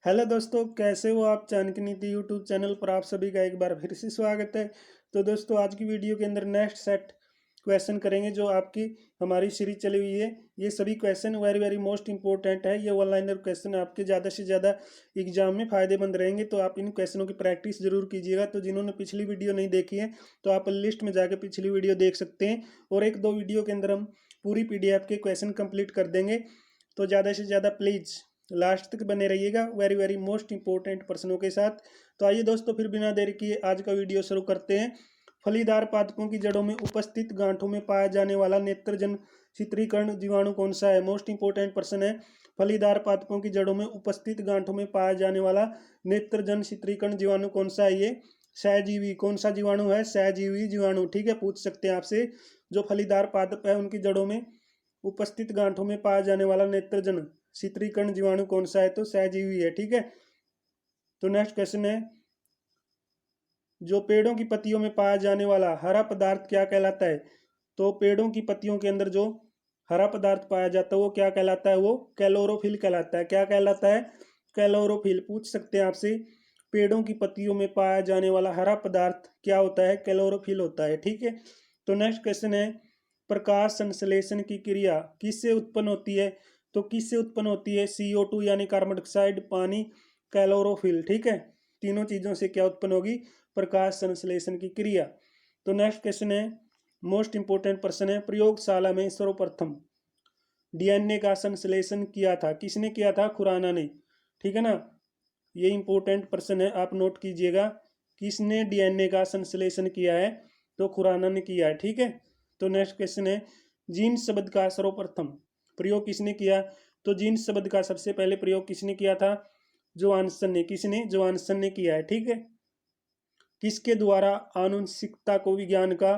Hello दोस्तों, कैसे हो आप। चाणक्य नीति यूट्यूब चैनल पर आप सभी का एक बार फिर से स्वागत है। तो दोस्तों, आज की वीडियो के अंदर नेक्स्ट सेट क्वेश्चन करेंगे जो आपकी हमारी सीरीज चली हुई है। ये सभी question very very most important है। ये वन लाइनर क्वेश्चन आपके ज़्यादा से ज़्यादा एग्जाम में फायदेमंद रहेंगे, तो आप इन क्वेश्चनों की प्रैक्टिस जरूर कीजिएगा। तो जिन्होंने पिछली वीडियो नहीं देखी है तो आप लिस्ट में जाकर पिछली वीडियो देख सकते हैं, और एक दो वीडियो के अंदर हम पूरी PDF के क्वेश्चन कंप्लीट कर देंगे। तो ज़्यादा से ज़्यादा प्लीज़ लास्ट तक बने रहिएगा वेरी वेरी मोस्ट इंपॉर्टेंट प्रश्नों के साथ। तो आइए दोस्तों, फिर बिना देरी किए आज का वीडियो शुरू करते हैं। फलीदार पादपों की जड़ों में उपस्थित गांठों में पाया जाने वाला नेत्रजन शीतलीकरण जीवाणु कौन सा है। मोस्ट इंपॉर्टेंट प्रश्न है। फलीदार पादपों की जड़ों में उपस्थित गांठों में पाया जाने वाला नेत्रजन शीतलीकरण जीवाणु कौन सा है। ये सहजीवी कौन सा जीवाणु है, सहजीवी जीवाणु। ठीक है, पूछ सकते हैं आपसे। जो फलीदार पादप है उनकी जड़ों में उपस्थित गांठों में पाया जाने वाला नेत्रजन शीतलीकरण जीवाणु कौन सा है, तो सहजीवी है। ठीक है, तो नेक्स्ट क्वेश्चन है, जो पेड़ों की पत्तियों में पाया जाने वाला हरा पदार्थ क्या कहलाता है। तो पेड़ों की पत्तियों के अंदर जो हरा पदार्थ पाया जाता है वो क्या कहलाता है, वो कैलोरोफिल कहलाता है। क्या कहलाता है, कैलोरोफिल। पूछ सकते हैं आपसे, पेड़ों की पत्तियों में पाया जाने वाला हरा पदार्थ क्या होता है, कैलोरोफिल होता है। ठीक है, तो नेक्स्ट क्वेश्चन है, प्रकाश संश्लेषण की क्रिया किससे उत्पन्न होती है। तो किससे उत्पन्न होती है, CO2 यानी कार्बन डाइऑक्साइड, पानी, कैलोरोफिल। ठीक है, तीनों चीजों से क्या उत्पन्न होगी, प्रकाश संश्लेषण की क्रिया। तो नेक्स्ट क्वेश्चन है, मोस्ट इंपोर्टेंट प्रश्न है, प्रयोगशाला में सर्वप्रथम DNA का संश्लेषण किया था, किसने किया था, खुराना ने। ठीक है ना, ये इंपॉर्टेंट प्रश्न है, आप नोट कीजिएगा। किसने DNA का संश्लेषण किया है, तो खुराना ने किया है। ठीक है, तो नेक्स्ट क्वेश्चन है, जीन शब्द का सर्वप्रथम प्रयोग किसने किया। तो जीन शब्द का सबसे पहले प्रयोग किसने किया था, जोहानसन ने। किसने, जोहानसन ने किया है। ठीक है, किसके द्वारा आनुवंशिकता को विज्ञान का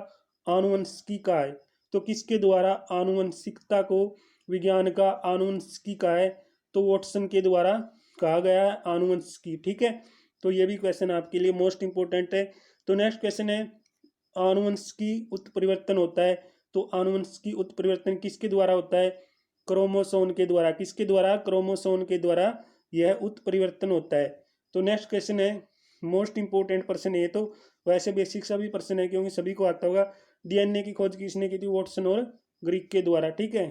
आनुवंशिकी कहा है। तो किसके द्वारा आनुवंशिकता को विज्ञान का आनुवंशिकी कहा है, तो वॉटसन के द्वारा कहा गया है आनुवंशिकी। ठीक है, तो ये भी क्वेश्चन आपके लिए मोस्ट इंपोर्टेंट है। तो नेक्स्ट क्वेश्चन है, आनुवंशिकी उत्परिवर्तन होता है। तो आनुवंशिकी उत्परिवर्तन किसके द्वारा होता है, क्रोमोसोम के द्वारा। किसके द्वारा, क्रोमोसोम के द्वारा यह उत्परिवर्तन होता है। तो नेक्स्ट क्वेश्चन है, मोस्ट इंपोर्टेंट प्रश्न है। तो वैसे बेसिक सभी प्रश्न है क्योंकि सभी को आता होगा। DNA की खोज किसने की थी, वॉटसन और ग्रीक के द्वारा। ठीक है,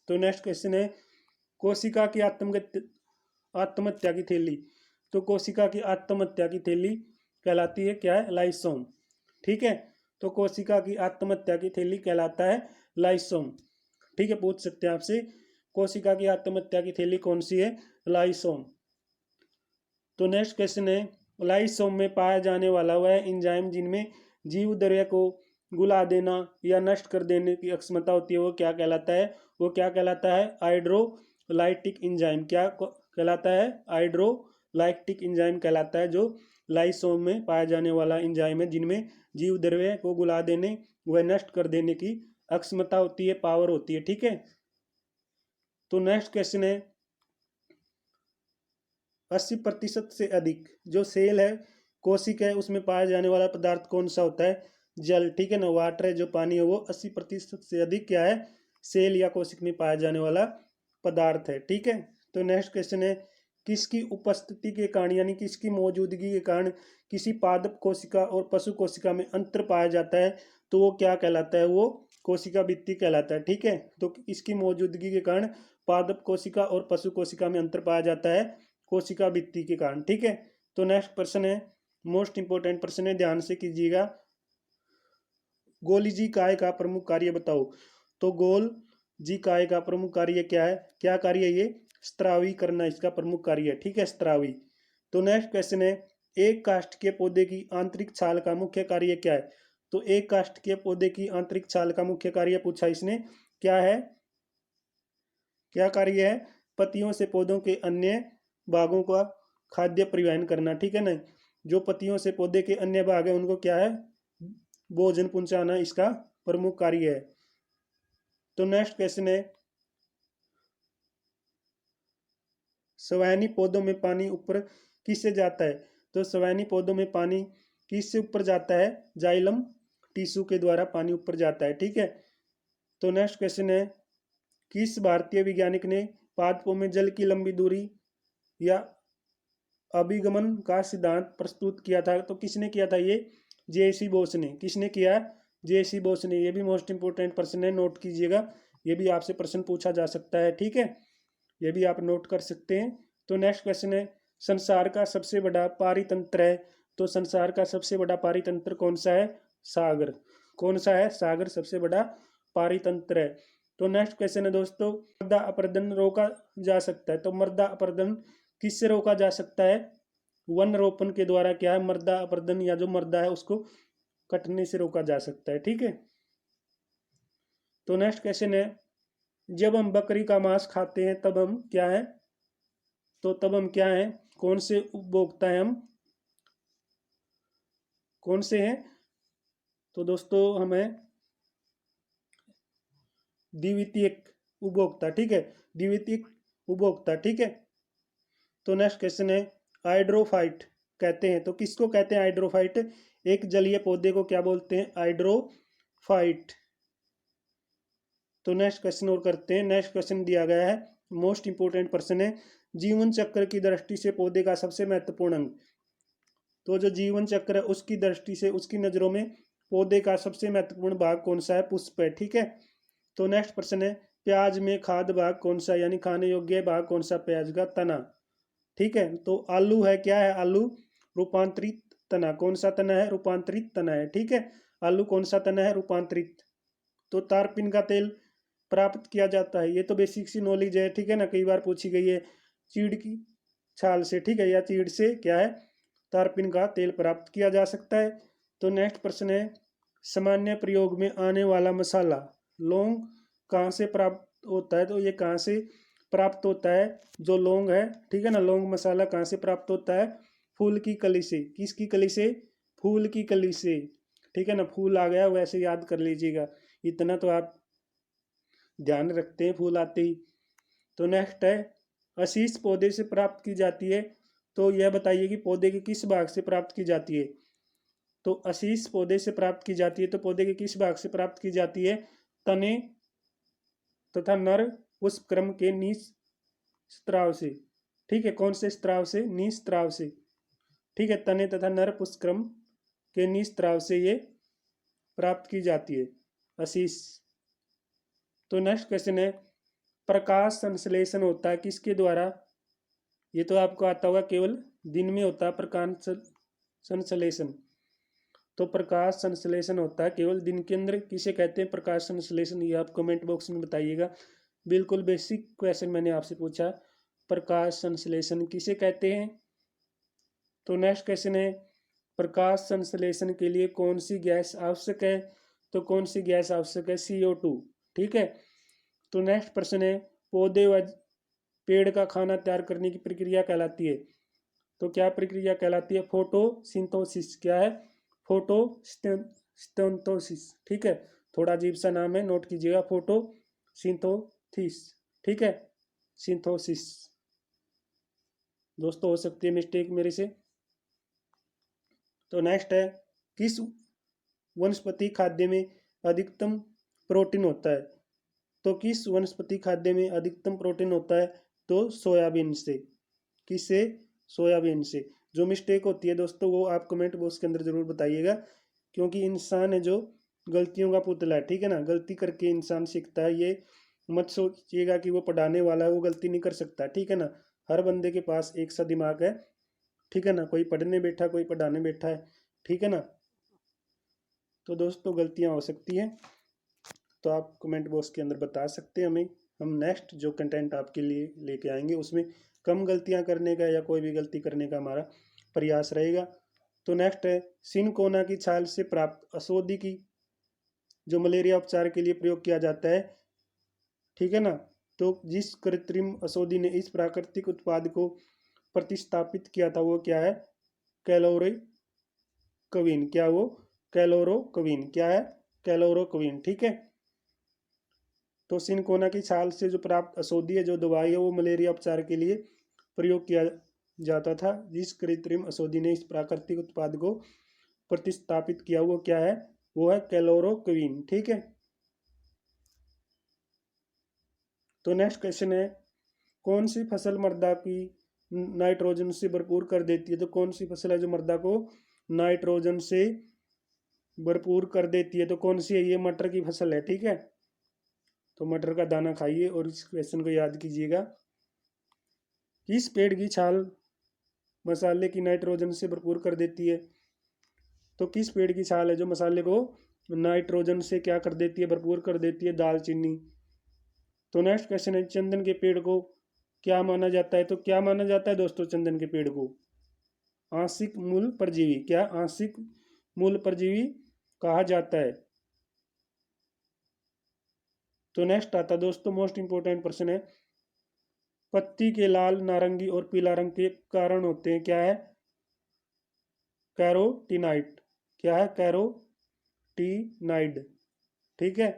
तो नेक्स्ट क्वेश्चन है, कोशिका की आत्महत्या की थैली। तो कोशिका की आत्महत्या की थैली कहलाती है क्या है, लाइसोम। ठीक है, तो कोशिका की आत्महत्या की थैली कहलाता है लाइसोम। ठीक है, पूछ सकते हैं आपसे, कोशिका की आत्महत्या की थैली कौन सी है, लाइसोम। तो नेक्स्ट क्वेश्चन है, लाइसोम में पाया जाने वाला वह एंजाइम जिनमें जीव द्रव्य को गुला देना या नष्ट कर देने की क्षमता होती है, वो क्या कहलाता है, वो क्या कहलाता है, हाइड्रोलाइटिक एंजाइम। क्या कहलाता है, हाइड्रोलाइटिक एंजाइम कहलाता है, जो लाइसोम में पाया जाने वाला एंजाइम है जिनमें जीव द्रव्य को गुला देने व नष्ट कर देने की अक्षमता होती है, पावर होती है। ठीक है, तो नेक्स्ट क्वेश्चन है, 80% से अधिक जो सेल है, कोशिका है, उसमें पाया जाने वाला पदार्थ कौन सा होता है, जल। ठीक है ना, वाटर है, जो पानी है, वो 80% से अधिक क्या है, सेल या कोशिका में पाया जाने वाला पदार्थ है। ठीक है, तो नेक्स्ट क्वेश्चन है, किसकी उपस्थिति के कारण यानी किसकी मौजूदगी के कारण किसी पादप कोशिका और पशु कोशिका में अंतर पाया जाता है, तो वो क्या कहलाता है, वो कोशिका भित्ति कहलाता है। ठीक है, तो इसकी मौजूदगी के कारण पादप कोशिका और पशु कोशिका में अंतर पाया जाता है, कोशिका भित्ति के कारण। ठीक है, तो नेक्स्ट प्रश्न है, मोस्ट इंपोर्टेंट प्रश्न है, ध्यान से कीजिएगा। गोल्जी काय का प्रमुख कार्य बताओ। तो गोल्जी काय का प्रमुख कार्य क्या है, क्या कार्य है, ये स्त्रावी करना इसका प्रमुख कार्य है। ठीक है, स्त्रावी। तो नेक्स्ट क्वेश्चन है, एक काष्ठ के पौधे की आंतरिक छाल का मुख्य कार्य क्या है। तो एक काष्ठ के पौधे की आंतरिक छाल का मुख्य कार्य पूछा इसने, क्या है, क्या कार्य है, पत्तियों से पौधों के अन्य भागों का खाद्य परिवहन करना। ठीक है ना, जो पत्तियों से पौधे के अन्य भाग है उनको क्या है, भोजन पहुंचाना इसका प्रमुख कार्य है। तो नेक्स्ट क्वेश्चन है, सवैनी पौधों में पानी ऊपर किससे जाता है। तो सवैनी पौधों में पानी किससे ऊपर जाता है, जाइलम टिश्यू के द्वारा पानी ऊपर जाता है। ठीक है, तो नेक्स्ट क्वेश्चन है, किस भारतीय वैज्ञानिक ने पादपों में जल की लंबी दूरी या अभिगमन का सिद्धांत प्रस्तुत किया था? तो किसने किया था ये? जे.सी. बोस ने। किसने किया? जे.सी. बोस ने। ये भी मोस्ट इंपोर्टेंट प्रश्न है, नोट कीजिएगा। ये भी आपसे प्रश्न पूछा जा सकता है, ठीक है, ये भी आप नोट कर सकते हैं। तो नेक्स्ट क्वेश्चन है, संसार का सबसे बड़ा पारितंत्र है। तो संसार का सबसे बड़ा पारितंत्र कौन सा है? सागर। कौन सा है? सागर सबसे बड़ा पारितंत्र है। तो नेक्स्ट क्वेश्चन है दोस्तों, मृदा अपरदन रोका जा सकता है। तो मृदा अपरदन किससे रोका जा सकता है? वन रोपण के द्वारा क्या है? मृदा अपरदन या जो मृदा है उसको कटने से रोका जा सकता है, ठीक है। तो नेक्स्ट क्वेश्चन है, जब हम बकरी का मांस खाते हैं तब हम क्या है? तो तब हम क्या है? कौन से उपभोक्ता है हम? कौन से हैं? तो दोस्तों हमें द्वितीयक उपभोक्ता, ठीक है, द्वितीयक उपभोक्ता, ठीक है। तो नेक्स्ट क्वेश्चन है, हाइड्रोफाइट कहते हैं। तो किसको कहते हैं हाइड्रोफाइट? एक जलीय पौधे को क्या बोलते हैं? हाइड्रोफाइट। तो नेक्स्ट क्वेश्चन और करते हैं। नेक्स्ट क्वेश्चन दिया गया है, मोस्ट इंपोर्टेंट प्रश्न है, जीवन चक्र की दृष्टि से पौधे का सबसे महत्वपूर्ण अंग। तो जो जीवन चक्र है उसकी दृष्टि से, उसकी नजरों में पौधे का सबसे महत्वपूर्ण भाग कौन सा है? पुष्प है, ठीक है। तो नेक्स्ट प्रश्न है, प्याज में खाद्य भाग कौन सा, यानी खाने योग्य भाग कौन सा? प्याज का तना, ठीक है। तो आलू है, क्या है? आलू रूपांतरित तना। कौन सा तना है? रूपांतरित तना है, ठीक है। आलू कौन सा तना है? रूपांतरित। तो तारपीन का तेल प्राप्त किया जाता है, ये तो बेसिक सी नॉलेज है, ठीक है ना, कई बार पूछी गई है। चीड़ की छाल से, ठीक है, या चीड़ से क्या है? तारपीन का तेल प्राप्त किया जा सकता है। तो नेक्स्ट प्रश्न है, सामान्य प्रयोग में आने वाला मसाला लौंग कहाँ से प्राप्त होता है? तो ये कहाँ से प्राप्त होता है? जो लौंग है, ठीक है ना, लौंग मसाला कहाँ से प्राप्त होता है? फूल की कली से। किसकी कली से? फूल की कली से, ठीक है ना। फूल आ गया वैसे याद कर लीजिएगा, इतना तो आप ध्यान रखते हैं फूल आते ही। तो नेक्स्ट है, आशीष पौधे से प्राप्त की जाती है। तो यह बताइए कि पौधे के किस भाग से प्राप्त की जाती है? तो आशीष पौधे से प्राप्त की जाती है, तो पौधे के किस भाग से प्राप्त की जाती है? तने तथा नर पुष्प क्रम के नीच स्त्राव से, ठीक है। कौन से स्त्राव से? नीच स्त्राव से, ठीक है। तने तथा नर पुष्प क्रम के नीच स्त्राव से ये प्राप्त की जाती है आशीष। तो नेक्स्ट क्वेश्चन है, प्रकाश संश्लेषण होता है किसके द्वारा? ये तो आपको आता होगा, केवल दिन में होता है प्रकाश संश्लेषण। तो प्रकाश संश्लेषण होता है केवल दिन के अंदर, किसे कहते हैं प्रकाश संश्लेषण? ये आप कमेंट बॉक्स में बताइएगा। बिल्कुल बेसिक क्वेश्चन मैंने आपसे पूछा, प्रकाश संश्लेषण किसे कहते हैं? तो नेक्स्ट क्वेश्चन है, प्रकाश संश्लेषण के लिए कौन सी गैस आवश्यक है? तो कौन सी गैस आवश्यक है? CO2, ठीक है। तो नेक्स्ट प्रश्न है, पौधे व पेड़ का खाना तैयार करने की प्रक्रिया कहलाती है। तो क्या प्रक्रिया कहलाती है? फोटोसिंथेसिस। क्या है? फोटोसिंथेसिस, ठीक है। थोड़ा अजीब सा नाम है, नोट कीजिएगा, फोटोसिंथेसिस, ठीक है, सिंथोसिस। दोस्तों हो सकती है मिस्टेक मेरे से। तो नेक्स्ट है, किस वनस्पति खाद्य में अधिकतम प्रोटीन होता है? तो किस वनस्पति खाद्य में अधिकतम प्रोटीन होता है? तो सोयाबीन से। किससे? सोयाबीन से। जो मिस्टेक होती है दोस्तों वो आप कमेंट बॉक्स के अंदर जरूर बताइएगा, क्योंकि इंसान है जो गलतियों का पुतला है, ठीक है ना, गलती करके इंसान सीखता है। ये मत सोचिएगा कि वो पढ़ाने वाला है वो गलती नहीं कर सकता, ठीक है ना। हर बंदे के पास एक सा दिमाग है, ठीक है ना, कोई पढ़ने बैठा कोई पढ़ाने बैठा है, ठीक है ना। तो दोस्तों गलतियां हो सकती हैं, तो आप कमेंट बॉक्स के अंदर बता सकते हैं हमें। हम नेक्स्ट जो कंटेंट आपके लिए लेके आएंगे उसमें कम गलतियां करने का या कोई भी गलती करने का हमारा प्रयास रहेगा। तो नेक्स्ट है, सिनकोना की छाल से प्राप्त औषधि की जो मलेरिया उपचार के लिए प्रयोग किया जाता है, ठीक है ना। तो जिस कृत्रिम औषधि ने इस प्राकृतिक उत्पाद को प्रतिस्थापित किया था वो क्या है? कैलोरोक्विन। क्या वो? कैलोरोक्विन। क्या है? कैलोरोक्विन, ठीक है। तो सिनकोना की छाल से जो प्राप्त औषधि है, जो दवाई है, वो मलेरिया उपचार के लिए प्रयोग किया जाता था। जिस कृत्रिम औषधि ने इस प्राकृतिक उत्पाद को प्रतिस्थापित किया वो क्या है? वो है कैलोरोक्विन, ठीक है। तो नेक्स्ट क्वेश्चन है, कौन सी फसल मृदा की नाइट्रोजन से भरपूर कर देती है। तो कौन सी फसल है जो मृदा को नाइट्रोजन से भरपूर कर देती है? तो कौन सी है? ये मटर की फसल है, ठीक है। तो मटर का दाना खाइए और इस क्वेश्चन को याद कीजिएगा। किस पेड़ की छाल मसाले की नाइट्रोजन से भरपूर कर देती है? तो किस पेड़ की छाल है जो मसाले को नाइट्रोजन से क्या कर देती है? भरपूर कर देती है। दालचीनी। तो नेक्स्ट क्वेश्चन है, चंदन के पेड़ को क्या माना जाता है? तो क्या माना जाता है दोस्तों चंदन के पेड़ को? आंशिक मूल परजीवी। क्या आंशिक मूल परजीवी कहा जाता है? तो नेक्स्ट आता है दोस्तों मोस्ट इंपोर्टेंट प्रश्न है, पत्ती के लाल, नारंगी और पीला रंग के कारण होते हैं, क्या है? कैरोटीनाइड। क्या है? कैरोटीनाइड, ठीक है।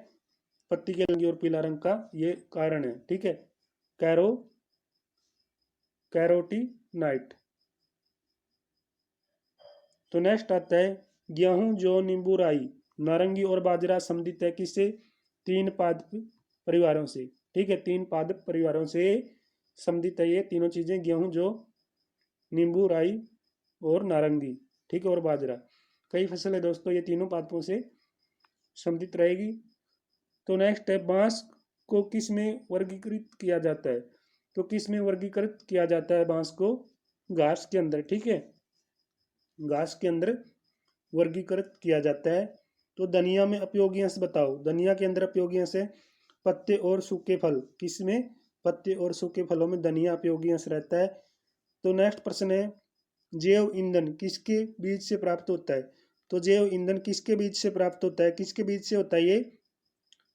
पत्ती के रंग और पीला रंग का ये कारण है, ठीक है। कैरोटीनाइड। तो नेक्स्ट आता है, गेहूं, जौ, नींबू, राई, नारंगी और बाजरा संबंधित है किससे? 3 पादप परिवारों से, ठीक है। 3 पादप परिवारों से संबंधित है ये तीनों चीजें, गेहूं, जौ, नींबू, राई और नारंगी, ठीक है, और बाजरा। कई फसल है दोस्तों, ये तीनों पादपों से संबंधित रहेगी। तो नेक्स्ट है, बांस को किस में वर्गीकृत किया जाता है? तो किस में वर्गीकृत किया जाता है बांस को? घास के अंदर, ठीक है। घास के अंदर वर्गीकृत किया जाता है। तो धनिया में उपयोगी अंश बताओ। धनिया के अंदर उपयोगी अंश है पत्ते और सूखे फल। किसमें? पत्ते और सूखे फलों में धनिया उपयोगी अंश रहता है। तो नेक्स्ट प्रश्न है, जैव ईंधन किसके बीज से प्राप्त होता है? तो जैव ईंधन किसके बीज से प्राप्त होता है? किसके बीज से होता है ये?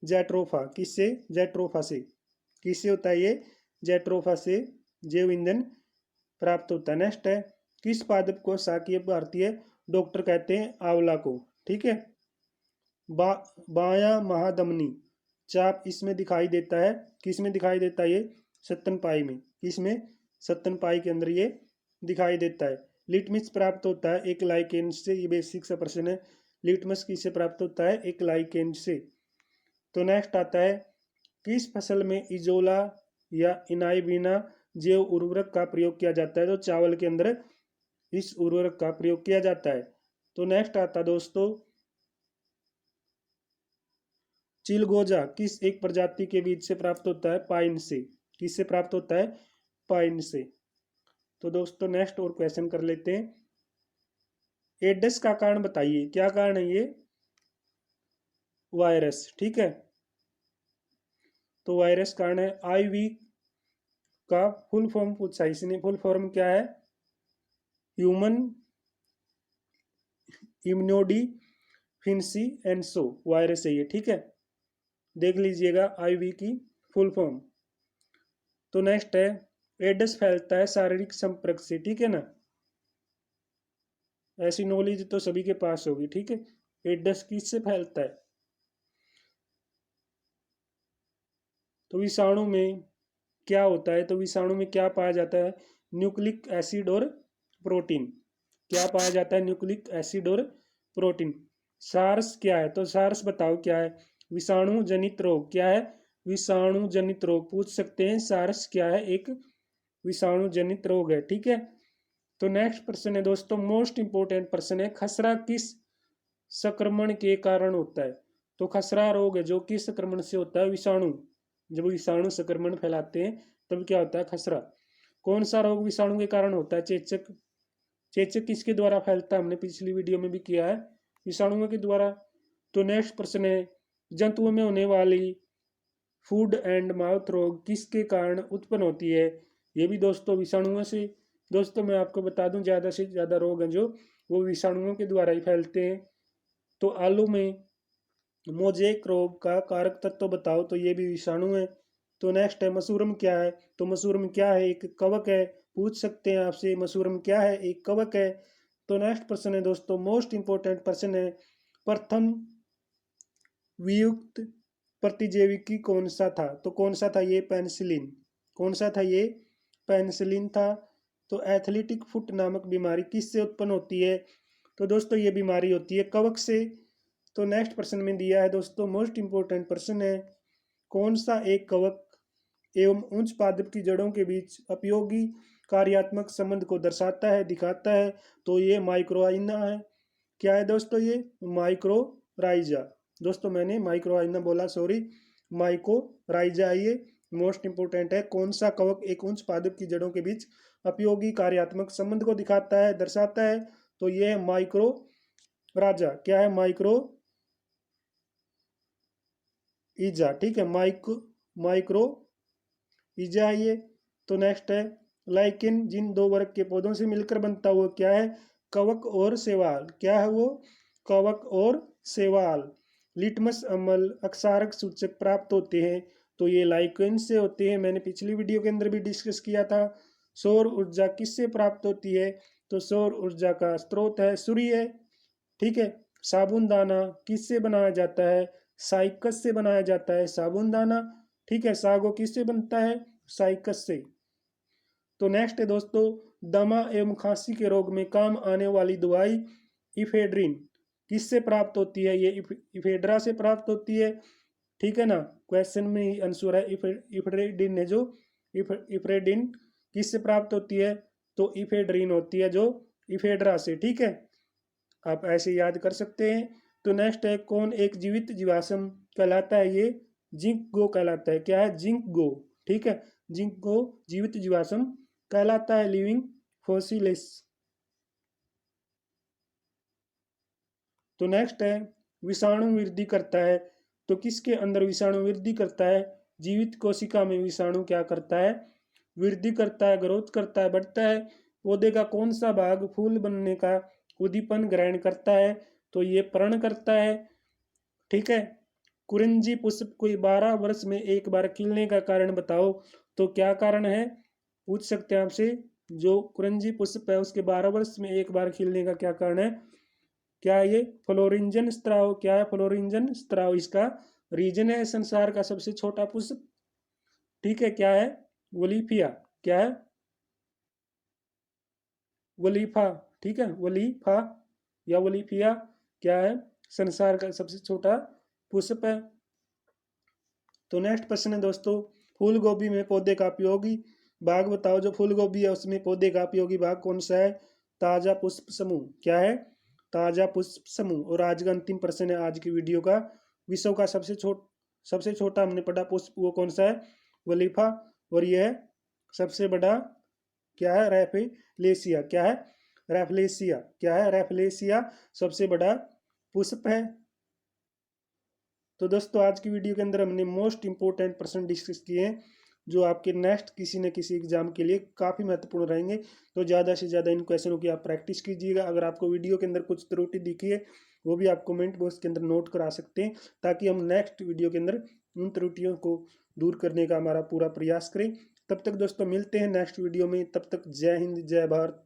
जैट्रोफा। किससे? जैट्रोफा से। किससे होता है ये? जैट्रोफा से जैव ईंधन प्राप्त होता है। नेक्स्ट है, किस पादप को शाकीय भारतीय डॉक्टर कहते हैं? आंवला को, ठीक है। बायां महाधमनी चाप इसमें दिखाई देता है, किस में दिखाई देता है ये? स्तनपायी में। किसमें? स्तनपायी के अंदर ये दिखाई देता है। लिटमस प्राप्त होता है एक लाइकेन से। ये बेसिक सा प्रश्न है, लिटमस किससे प्राप्त होता है? एक लाइकेन से। तो नेक्स्ट आता है, किस फसल में इजोला या इनाइबिना जैव उर्वरक का प्रयोग किया जाता है? तो चावल के अंदर इस उर्वरक का प्रयोग किया जाता है। तो नेक्स्ट आता दोस्तों, चिलगोजा किस एक प्रजाति के बीज से प्राप्त होता है? पाइन से। किससे प्राप्त होता है? पाइन से। तो दोस्तों नेक्स्ट और क्वेश्चन कर लेते हैं, एड्स का कारण बताइए। क्या कारण है ये? वायरस, ठीक है। तो वायरस कारण है। आईवी का फुल फॉर्म पूछा इसने, फुल फॉर्म क्या है? ह्यूमन इम्यूनोडिफिशियेंसी एंसो वायरस है ये, ठीक है। देख लीजिएगा आईवी की फुल फॉर्म। तो नेक्स्ट है, एड्स फैलता है शारीरिक संपर्क से, ठीक है ना। ऐसी नॉलेज तो सभी के पास होगी, ठीक है। एड्स किससे फैलता है? तो विषाणु में क्या होता है? तो विषाणु में क्या पाया जाता है? न्यूक्लिक एसिड और प्रोटीन। क्या पाया जाता है? न्यूक्लिक एसिड और प्रोटीन। सार्स क्या है? तो सार्स बताओ क्या है? विषाणु जनित रोग। क्या है? विषाणु जनित रोग पूछ सकते हैं। सार्स क्या है? एक विषाणु जनित रोग है, ठीक है। तो नेक्स्ट प्रश्न है दोस्तों, मोस्ट इंपोर्टेंट प्रश्न है, खसरा किस संक्रमण के कारण होता है? तो खसरा रोग है जो किस संक्रमण से होता है? विषाणु। जब विषाणु संक्रमण फैलाते हैं तब क्या होता है? खसरा। कौन सा रोग विषाणु के कारण होता है? चेचक। चेचक किसके द्वारा फैलता है? हमने पिछली वीडियो में भी किया है, विषाणुओं के द्वारा। तो नेक्स्ट प्रश्न है, जंतुओं में होने वाली फूड एंड माउथ रोग किसके कारण उत्पन्न होती है? ये भी दोस्तों विषाणुओं से। दोस्तों मैं आपको बता दूं, ज़्यादा से ज़्यादा रोग हैं जो वो विषाणुओं के द्वारा ही फैलते हैं। तो आलू में मोजेक रोग का कारक तत्व बताओ। तो ये भी विषाणु है। तो नेक्स्ट है, मसूरम क्या है? तो मसूरम क्या है? एक कवक है। पूछ सकते हैं आपसे, मसूरम क्या है? एक कवक है। तो नेक्स्ट प्रश्न है दोस्तों, मोस्ट इंपोर्टेंट प्रश्न है, प्रथम वियुक्त प्रतिजैविकी कौन सा था? तो कौन सा था ये? पेनिसिलिन। कौन सा था ये? पेनिसिलिन था। तो एथलेटिक फुट नामक बीमारी किससे उत्पन्न होती है? तो दोस्तों ये बीमारी होती है कवक से। तो नेक्स्ट प्रश्न में दिया है दोस्तों, मोस्ट इंपोर्टेंट प्रश्न है, कौन सा एक कवक एवं उच्च पादप की जड़ों के बीच उपयोगी कार्यात्मक संबंध को दर्शाता है, दिखाता है। तो ये माइक्रोआइना है। क्या है दोस्तों? ये माइक्रोराइजा। दोस्तों मैंने माइक्रोआइना बोला, सॉरी, माइकोराइजा। ये मोस्ट इंपोर्टेंट है। कौन सा कवक एक उच्च पादप की जड़ों के बीच उपयोगी कार्यात्मक संबंध को दिखाता है, दर्शाता है? तो ये है माइक्रो राजा। क्या है? माइक्रो ईजा। ठीक है, माइक्रो ईजा है ये। तो नेक्स्ट है लाइकेन जिन दो वर्ग के पौधों से मिलकर बनता हुआ क्या है? कवक और शैवाल। क्या है वो? कवक और शैवाल। लिटमस अम्ल अक्षारक सूचक प्राप्त होते हैं, तो ये लाइकेन से होते हैं। मैंने पिछली वीडियो के अंदर भी डिस्कस किया था। सौर ऊर्जा किससे प्राप्त होती है? तो सौर ऊर्जा का स्रोत है सूर्य। ठीक है। साबुन दाना किससे बनाया जाता है? साइकस से बनाया जाता है साबुन दाना। ठीक है। सागो किससे बनता है? साइकस से। तो नेक्स्ट है दोस्तों, दमा एवं खांसी के रोग में काम आने वाली दवाई इफेड्रिन किससे प्राप्त होती है? ये इफेड्रा से प्राप्त होती है। ठीक है ना, क्वेश्चन में ही आंसर है इफेड्रिन है जो। इफेड्रिन किससे प्राप्त होती है? तो इफेड्रिन होती है जो इफेड्रा से। ठीक है, आप ऐसे याद कर सकते हैं। तो नेक्स्ट है कौन एक जीवित जीवाश्म कहलाता है? ये जिंक कहलाता है। क्या है? जिंक। ठीक है, जिंक जीवित जीवाश्म कहलाता है, लिविंग फॉसिलिस। तो नेक्स्ट है विषाणु वृद्धि करता है। तो किसके अंदर विषाणु वृद्धि करता है? जीवित कोशिका में विषाणु क्या करता है? वृद्धि करता है, ग्रोथ करता है, बढ़ता है। पौधे का कौन सा भाग फूल बनने का उद्दीपन ग्रहण करता है? तो ये पर्ण करता है। ठीक है। कुरिंजी पुष्प को 12 वर्ष में एक बार खिलने का कारण बताओ। तो क्या कारण है? पूछ सकते हैं आपसे। जो कुरिंजी पुष्प है उसके 12 वर्ष में एक बार खिलने का क्या कारण है? क्या है ये? फ्लोरिंजन स्त्राव। क्या है? फ्लोरिंजन स्त्राव इसका रीजन है। संसार का सबसे छोटा पुष्प। ठीक है। क्या है? वलीफिया। क्या है? वलीफा। ठीक है, वलीफा या वलीफिया क्या है? संसार का सबसे छोटा पुष्प है। तो नेक्स्ट प्रश्न है दोस्तों, फूल गोभी में पौधे का उपयोगी भाग बताओ। जो फूल गोभी है उसमें पौधे का उपयोगी भाग कौन सा है? ताजा पुष्प समूह। क्या है? ताजा पुष्प समूह। और आज का अंतिम प्रश्न है आज की वीडियो का, विश्व का सबसे छोटा हमने पढ़ा पुष्प, वो कौन सा है? वलीफा। और यह है सबसे बड़ा क्या है? रैफलेसिया। क्या है? रैफलेसिया। क्या है? रैफलेसिया सबसे बड़ा पुष्प है। तो दोस्तों आज की वीडियो के अंदर हमने मोस्ट इंपोर्टेंट प्रश्न डिस्कस किए हैं जो आपके नेक्स्ट किसी न किसी एग्जाम के लिए काफ़ी महत्वपूर्ण रहेंगे। तो ज़्यादा से ज़्यादा इन क्वेश्चनों की आप प्रैक्टिस कीजिएगा। अगर आपको वीडियो के अंदर कुछ त्रुटि दिखी है वो भी आप कमेंट बॉक्स के अंदर नोट करा सकते हैं, ताकि हम नेक्स्ट वीडियो के अंदर उन त्रुटियों को दूर करने का हमारा पूरा प्रयास करें। तब तक दोस्तों मिलते हैं नेक्स्ट वीडियो में। तब तक जय हिंद, जय भारत।